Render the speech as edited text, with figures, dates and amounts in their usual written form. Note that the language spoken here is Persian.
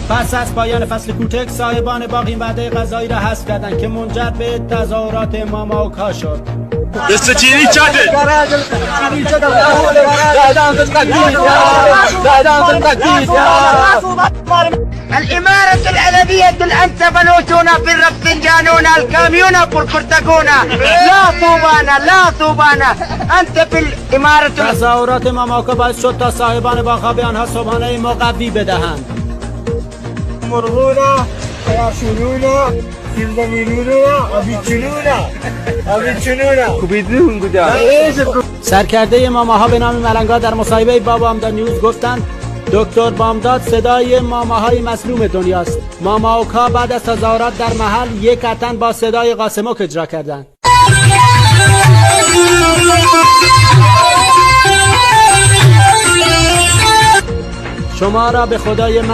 پس از پایان فصل کوچک صاحبان باغ این وعده غذایی را حذف کردند که منجر به تظاهرات ماماوکا شد. الإمارة العلبية الأنت بلوتونا في الرفنجانون الكاميون بركرتكونا لا طوبانا لا طوبانا أنت في الإمارة. تظاهرات ماماوکا باعث شد تا صاحبان باغ‌ها به آنها صبحانه مقوی بدهند. مرغونا ياكلونا يلدمنونا أبيتشنونا كوبيدون كدا. سرکرده ماماها به نام ملنگا در مصاحبه با بامداد نیوز گفتند دکتر بامداد صدای ماماهای مظلوم دنیاست. ماماوکا بعد از تظاهرات در محل یک وطن با صدای قاسموک اجرا کردند. شما را به خدای من